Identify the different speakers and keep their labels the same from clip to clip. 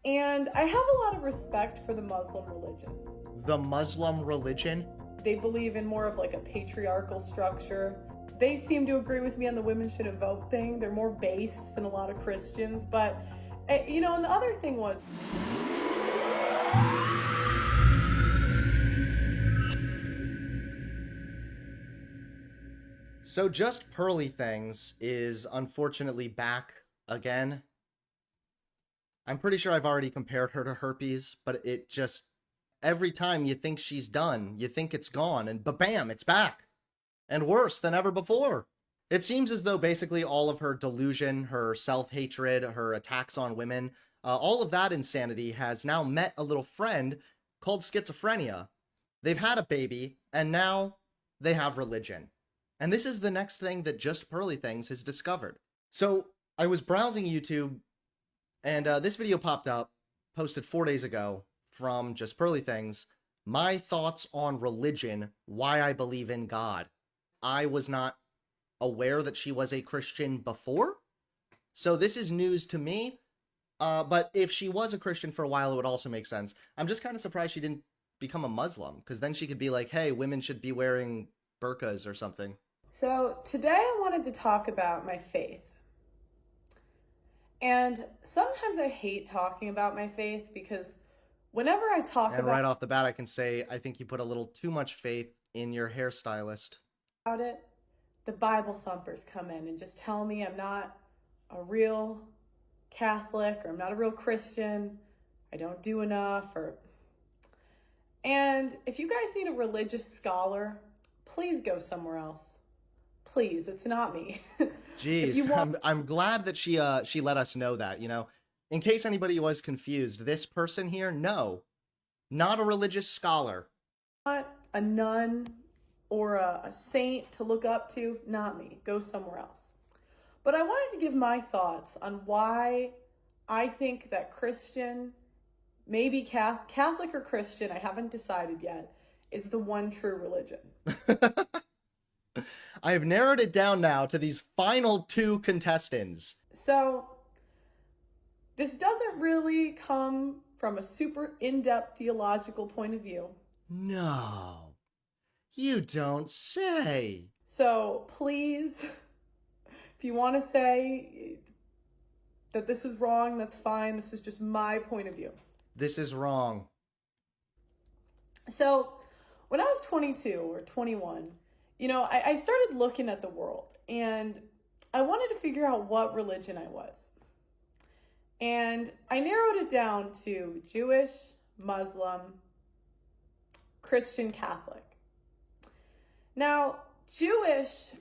Speaker 1: And I have a lot of respect for the Muslim religion.
Speaker 2: The Muslim religion?
Speaker 1: They believe in more of like a patriarchal structure. They seem to agree with me on the women shouldn't vote thing. They're more based than a lot of Christians. But, you know, and the other thing was...
Speaker 2: So Just Pearly Things is unfortunately back again. I'm pretty sure I've already compared her to herpes, but it just... Every time you think she's done, you think it's gone, and ba-bam, it's back. And worse than ever before. It seems as though basically all of her delusion, her self-hatred, her attacks on women, all of that insanity has now met a little friend called schizophrenia. They've had a baby, and now they have religion. And this is the next thing that Just Pearly Things has discovered. So I was browsing YouTube, and this video popped up, posted 4 days ago, from Just Pearly Things, my thoughts on religion, why I believe in God. I was not aware that she was a Christian before, so this is news to me, but if she was a Christian for a while, it would also make sense. I'm just kind of surprised she didn't become a Muslim, because then she could be like, hey, women should be wearing burqas or something.
Speaker 1: So today I wanted to talk about my faith. And sometimes I hate talking about my faith because whenever I talk
Speaker 2: and
Speaker 1: about
Speaker 2: right off the bat, I can say, I think you put a little too much faith in your hairstylist.
Speaker 1: it, the Bible thumpers come in and just tell me I'm not a real Catholic or I'm not a real Christian. I don't do enough. And if you guys need a religious scholar, please go somewhere else. Please, it's not me.
Speaker 2: Jeez, I'm glad that she let us know that, you know. In case anybody was confused, this person here, no, not a religious scholar.
Speaker 1: Not a nun or a saint to look up to, not me. Go somewhere else. But I wanted to give my thoughts on why I think that Christian, maybe Catholic or Christian, I haven't decided yet, is the one true religion.
Speaker 2: I have narrowed it down now to these final two contestants.
Speaker 1: So this doesn't really come from a super in-depth theological point of view.
Speaker 2: No, you don't say.
Speaker 1: So please, if you want to say that this is wrong, that's fine. This is just my point of view.
Speaker 2: This is wrong.
Speaker 1: So when I was 22 or 21, you know, I started looking at the world and I wanted to figure out what religion I was. And I narrowed it down to Jewish, Muslim, Christian, Catholic. Now, Jewish,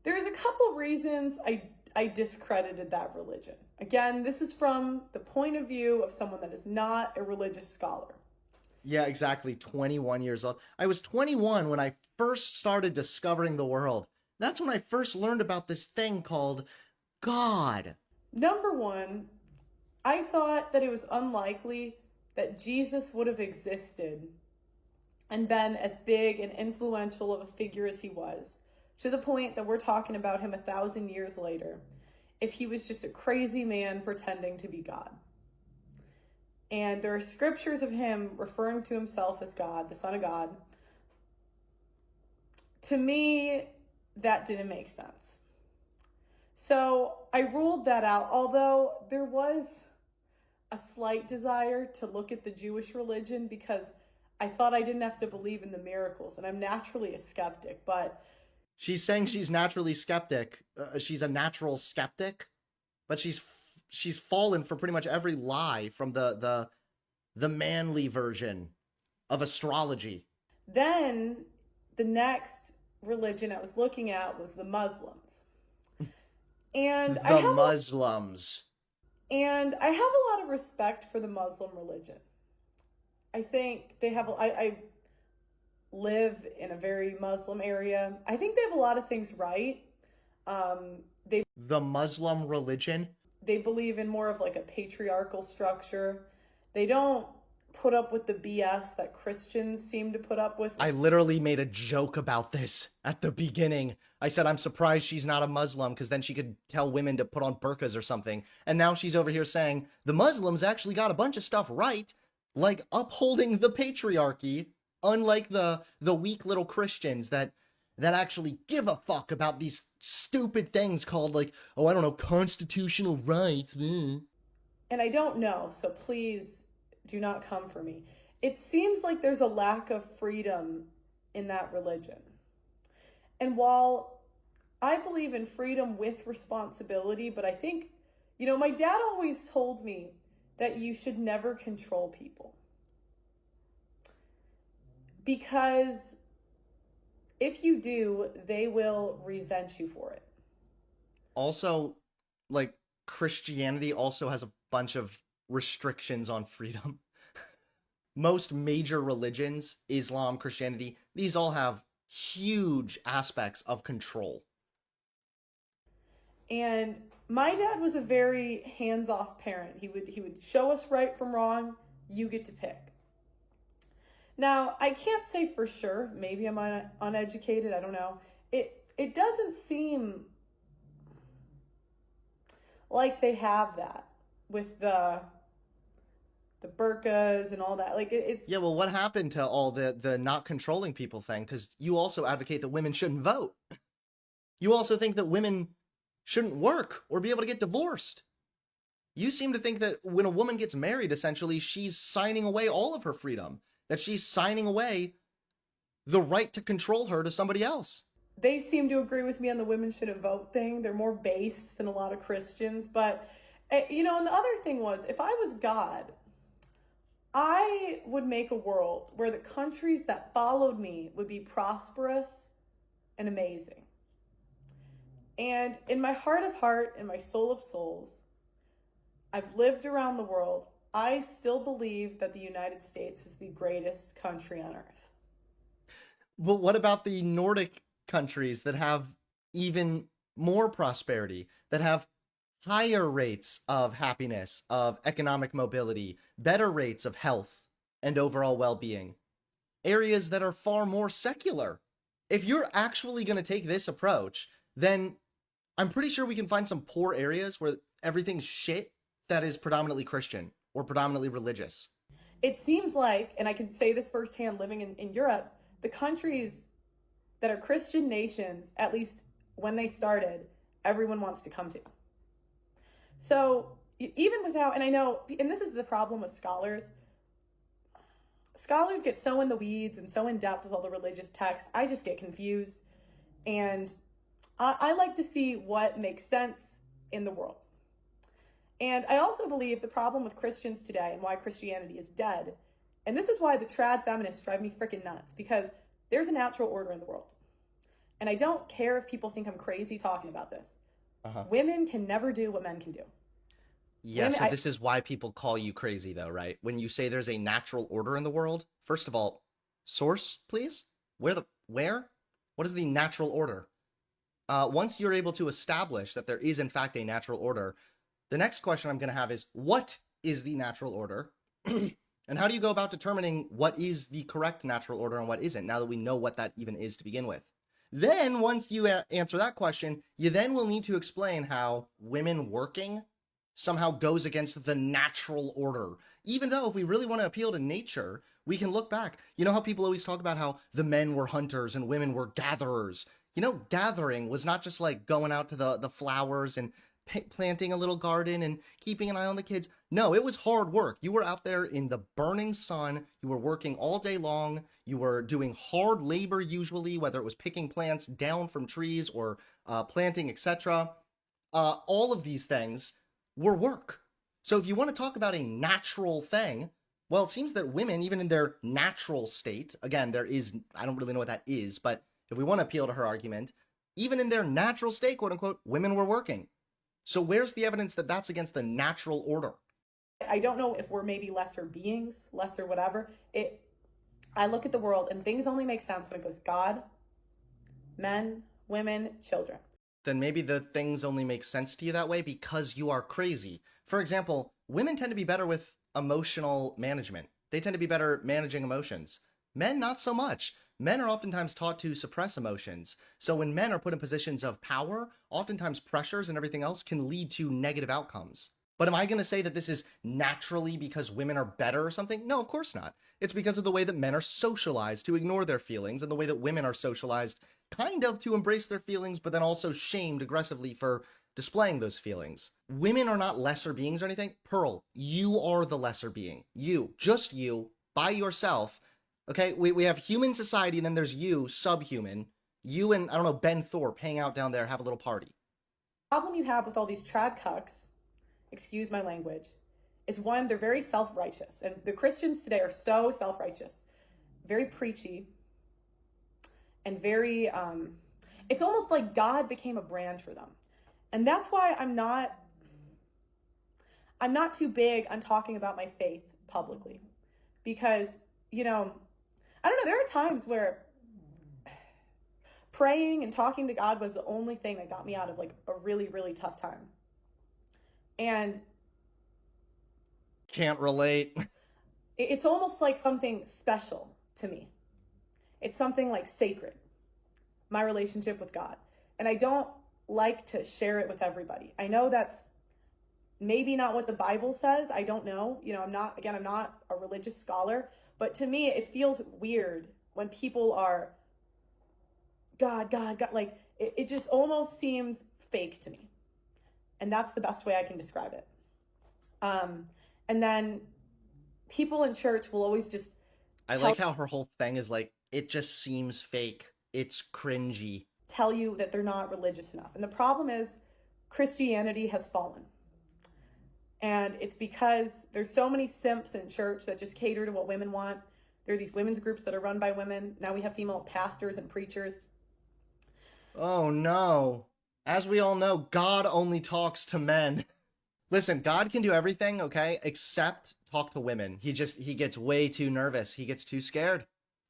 Speaker 1: there's a couple reasons I discredited that religion. Again, this is from the point of view of someone that is not a religious scholar.
Speaker 2: Yeah, exactly, 21 years old. I was 21 when I first started discovering the world. That's when I first learned about this thing called God.
Speaker 1: Number one, I thought that it was unlikely that Jesus would have existed and been as big and influential of a figure as he was, to the point that we're talking about him 1,000 years later, if he was just a crazy man pretending to be God. And there are scriptures of him referring to himself as God, the Son of God. To me, that didn't make sense. So I ruled that out, although there was a slight desire to look at the Jewish religion because I thought I didn't have to believe in the miracles, and I'm naturally a skeptic, but...
Speaker 2: She's saying she's naturally skeptic. She's a natural skeptic, but she's fallen for pretty much every lie from the manly version of astrology.
Speaker 1: Then the next religion I was looking at was the Muslims. And I have a lot of respect for the Muslim religion. I think they have, I live in a very Muslim area. I think they have a lot of things right.
Speaker 2: The Muslim religion?
Speaker 1: They believe in more of like a patriarchal structure. They don't put up with the BS that Christians seem to put up with.
Speaker 2: I literally made a joke about this at the beginning. I said, I'm surprised she's not a Muslim because then she could tell women to put on burqas or something. And now she's over here saying the Muslims actually got a bunch of stuff right, like upholding the patriarchy, unlike the weak little Christians that actually give a fuck about these stupid things called, like, oh, I don't know, constitutional rights.
Speaker 1: And I don't know, so please do not come for me. It seems like there's a lack of freedom in that religion. And while I believe in freedom with responsibility, but I think, my dad always told me that you should never control people. Because if you do, they will resent you for it.
Speaker 2: Also, like, Christianity also has a bunch of restrictions on freedom. Most major religions, Islam, Christianity, these all have huge aspects of control.
Speaker 1: And my dad was a very hands-off parent. He would show us right from wrong. You get to pick. Now, I can't say for sure. Maybe I'm uneducated. I don't know. It doesn't seem like they have that with the burqas and all that. Like it's
Speaker 2: Yeah, well, what happened to all the not controlling people thing? Because you also advocate that women shouldn't vote. You also think that women shouldn't work or be able to get divorced. You seem to think that when a woman gets married, essentially, she's signing away all of her freedom, that she's signing away the right to control her to somebody else.
Speaker 1: They seem to agree with me on the women shouldn't vote thing. They're more based than a lot of Christians. But, and the other thing was, if I was God, I would make a world where the countries that followed me would be prosperous and amazing. And in my heart of heart and my soul of souls, I've lived around the world. I still believe that the United States is the greatest country on earth.
Speaker 2: But what about the Nordic countries that have even more prosperity, that have higher rates of happiness, of economic mobility, better rates of health and overall well-being, areas that are far more secular? If you're actually going to take this approach, then I'm pretty sure we can find some poor areas where everything's shit that is predominantly Christian or predominantly religious.
Speaker 1: It seems like, and I can say this firsthand living in Europe, the countries that are Christian nations, at least when they started, everyone wants to come to. So even without, and I know, and this is the problem with scholars get so in the weeds and so in depth with all the religious texts, I just get confused. And I like to see what makes sense in the world. And I also believe the problem with Christians today and why Christianity is dead, and this is why the trad feminists drive me freaking nuts, because there's a natural order in the world. And I don't care if people think I'm crazy talking about this. Women can never do what men can do.
Speaker 2: Yeah, so this is why people call you crazy, though, right? When you say there's a natural order in the world, first of all, source, please? Where? What is the natural order? Once you're able to establish that there is, in fact, a natural order, the next question I'm going to have is, what is the natural order? And how do you go about determining what is the correct natural order and what isn't, now that we know what that even is to begin with? Then, once you answer that question, you then will need to explain how women working somehow goes against the natural order. Even though if we really want to appeal to nature, we can look back. You know how people always talk about how the men were hunters and women were gatherers? Gathering was not just like going out to the flowers and planting a little garden and keeping an eye on the kids. No, it was hard work. You were out there in the burning sun. You were working all day long. You were doing hard labor usually, whether it was picking plants down from trees or planting, etc. All of these things were work. So if you want to talk about a natural thing, well, it seems that women, even in their natural state, again, I don't really know what that is, but if we want to appeal to her argument, even in their natural state, quote unquote, women were working. So where's the evidence that that's against the natural order?
Speaker 1: I don't know if we're maybe lesser beings, lesser whatever. I look at the world and things only make sense when it goes God, men, women, children.
Speaker 2: Then maybe the things only make sense to you that way because you are crazy. For example, women tend to be better with emotional management. They tend to be better managing emotions. Men, not so much. Men are oftentimes taught to suppress emotions. So when men are put in positions of power, oftentimes pressures and everything else can lead to negative outcomes. But am I going to say that this is naturally because women are better or something? No, of course not. It's because of the way that men are socialized to ignore their feelings and the way that women are socialized kind of to embrace their feelings, but then also shamed aggressively for displaying those feelings. Women are not lesser beings or anything. Pearl, you are the lesser being. You, just you, by yourself. Okay, we have human society, and then there's you, subhuman. You and, I don't know, Ben Thorpe hang out down there, have a little party.
Speaker 1: The problem you have with all these trad cucks, excuse my language, is one, they're very self-righteous. And the Christians today are so self-righteous, very preachy, and very, it's almost like God became a brand for them. And that's why I'm not too big on talking about my faith publicly. Because, you know, I don't know, there are times where praying and talking to God was the only thing that got me out of like a really, really tough time. And
Speaker 2: can't relate.
Speaker 1: It's almost like something special to me. It's something like sacred, my relationship with God. And I don't like to share it with everybody. I know that's maybe not what the Bible says. I don't know. You know, I'm not a religious scholar, but to me, it feels weird when people are God, like it just almost seems fake to me. And that's the best way I can describe it. And then people in church will always just
Speaker 2: I like how her whole thing is like, it just seems fake. It's cringy.
Speaker 1: Tell you that they're not religious enough. And the problem is Christianity has fallen. And it's because there's so many simps in church that just cater to what women want. There are these women's groups that are run by women. Now we have female pastors and preachers.
Speaker 2: Oh no. As we all know, God only talks to men. Listen, God can do everything, okay, except talk to women. He gets way too nervous. He gets too scared.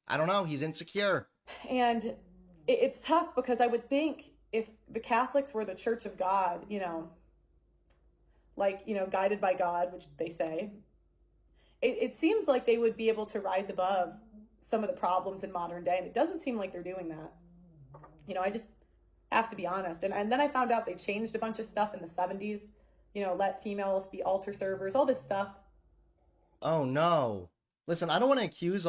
Speaker 2: I don't know. He's insecure.
Speaker 1: And it's tough because I would think if the Catholics were the Church of God, you know, like, you know, guided by God, which they say, it seems like they would be able to rise above some of the problems in modern day. And it doesn't seem like they're doing that. You know, I just have to be honest. And then I found out they changed a bunch of stuff in the 70s, you know, let females be altar servers, all this stuff.
Speaker 2: Oh no. Listen, I don't want to accuse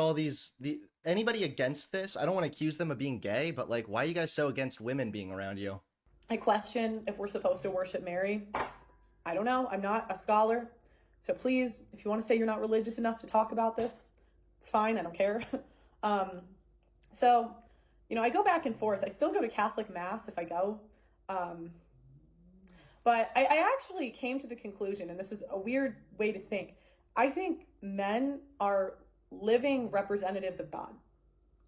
Speaker 2: anybody against this. I don't want to accuse them of being gay, but like, why are you guys so against women being around you?
Speaker 1: I question if we're supposed to worship Mary. I don't know. I'm not a scholar. So please, if you want to say you're not religious enough to talk about this, it's fine. I don't care. So, you know, I go back and forth. I still go to Catholic Mass if I go. But I actually came to the conclusion, and this is a weird way to think, I think men are living representatives of God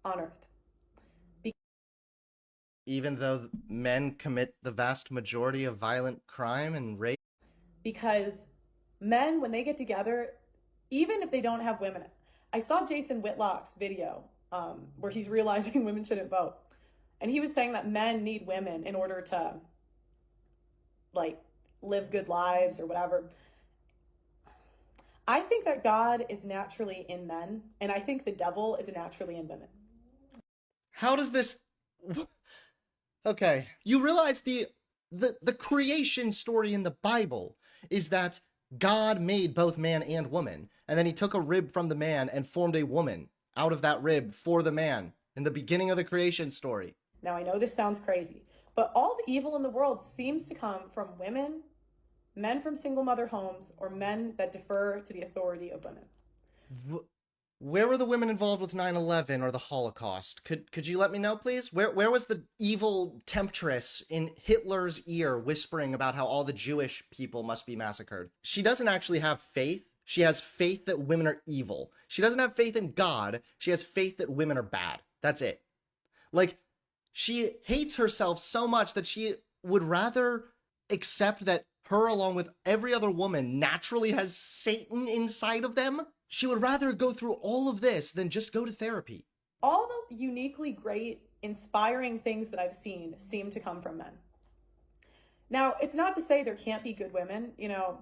Speaker 1: on earth.
Speaker 2: Even though men commit the vast majority of violent crime and rape?
Speaker 1: Because men, when they get together, even if they don't have women, I saw Jason Whitlock's video where he's realizing women shouldn't vote. And he was saying that men need women in order to, like, live good lives or whatever. I think that God is naturally in men, and I think the devil is naturally in women.
Speaker 2: How does this... Okay, you realize the creation story in the Bible is that God made both man and woman, and then he took a rib from the man and formed a woman out of that rib for the man in the beginning of the creation story.
Speaker 1: Now, I know this sounds crazy, but all the evil in the world seems to come from women, men from single mother homes, or men that defer to the authority of women.
Speaker 2: Where were the women involved with 9/11 or the Holocaust? Could you let me know, please? Where was the evil temptress in Hitler's ear whispering about how all the Jewish people must be massacred? She doesn't actually have faith. She has faith that women are evil. She doesn't have faith in God. She has faith that women are bad. That's it. Like, she hates herself so much that she would rather accept that her, along with every other woman, naturally has Satan inside of them. She would rather go through all of this than just go to therapy.
Speaker 1: All the uniquely great, inspiring things that I've seen seem to come from men. Now, it's not to say there can't be good women, you know.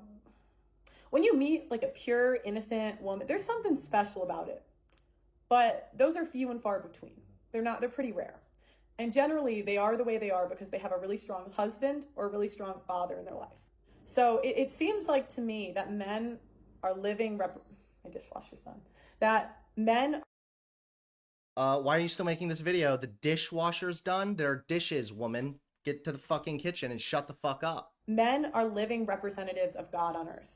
Speaker 1: When you meet like a pure, innocent woman, there's something special about it. But those are few and far between. They're pretty rare. And generally, they are the way they are because they have a really strong husband or a really strong father in their life. So it seems like to me that men are living, my dishwasher's done, that men...
Speaker 2: Why are you still making this video? The dishwasher's done? There are dishes, woman. Get to the fucking kitchen and shut the fuck up.
Speaker 1: Men are living representatives of God on earth.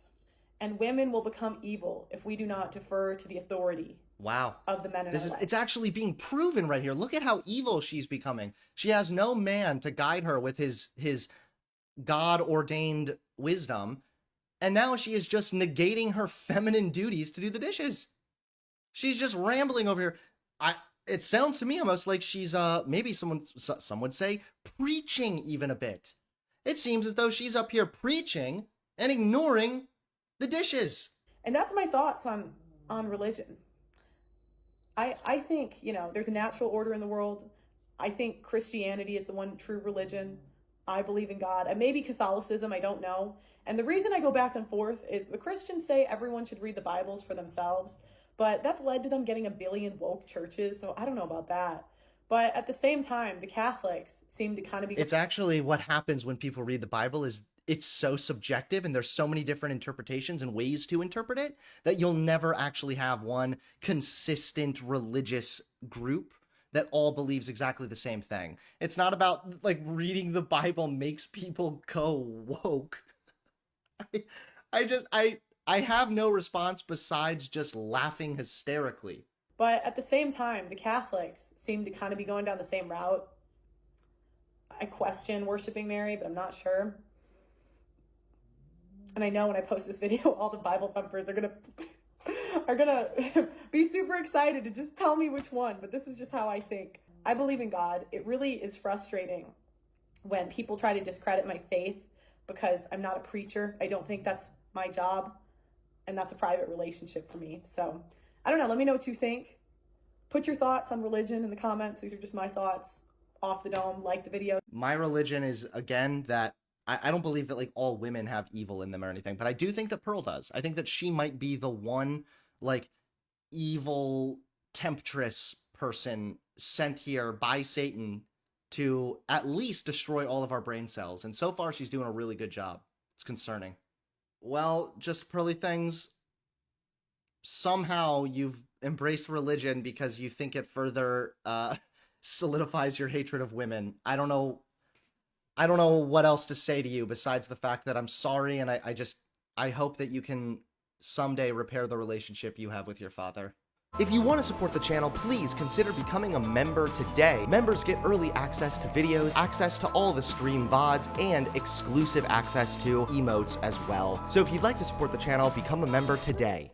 Speaker 1: And women will become evil if we do not defer to the authority of the men in our life.
Speaker 2: It's actually being proven right here. Look at how evil she's becoming. She has no man to guide her with his God-ordained wisdom. And now she is just negating her feminine duties to do the dishes. She's just rambling over here. It sounds to me almost like she's, maybe some would say, preaching even a bit. It seems as though she's up here preaching and ignoring the dishes.
Speaker 1: And that's my thoughts on religion. I think, there's a natural order in the world. I think Christianity is the one true religion. I believe in God. And maybe Catholicism, I don't know. And the reason I go back and forth is the Christians say everyone should read the Bibles for themselves. But that's led to them getting a billion woke churches, so I don't know about that. But at the same time, the Catholics seem to kind of be...
Speaker 2: It's actually what happens when people read the Bible is it's so subjective and there's so many different interpretations and ways to interpret it that you'll never actually have one consistent religious group that all believes exactly the same thing. It's not about, like, reading the Bible makes people go woke. I have no response besides just laughing hysterically.
Speaker 1: But at the same time, the Catholics seem to kind of be going down the same route. I question worshiping Mary, but I'm not sure. And I know when I post this video, all the Bible thumpers are gonna be super excited to just tell me which one, but this is just how I think. I believe in God. It really is frustrating when people try to discredit my faith because I'm not a preacher. I don't think that's my job. And that's a private relationship for me. So, I don't know. Let me know what you think. Put your thoughts on religion in the comments. These are just my thoughts. Off the dome. Like the video.
Speaker 2: My religion is, again, that I don't believe that, like, all women have evil in them or anything. But I do think that Pearl does. I think that she might be the one, like, evil temptress person sent here by Satan to at least destroy all of our brain cells. And so far, she's doing a really good job. It's concerning. Well, just Pearly Things, somehow you've embraced religion because you think it further solidifies your hatred of women. I don't know what else to say to you besides the fact that I'm sorry, and I hope that you can someday repair the relationship you have with your father. If you want to support the channel, please consider becoming a member today. Members get early access to videos, access to all the stream VODs, and exclusive access to emotes as well. So if you'd like to support the channel, become a member today.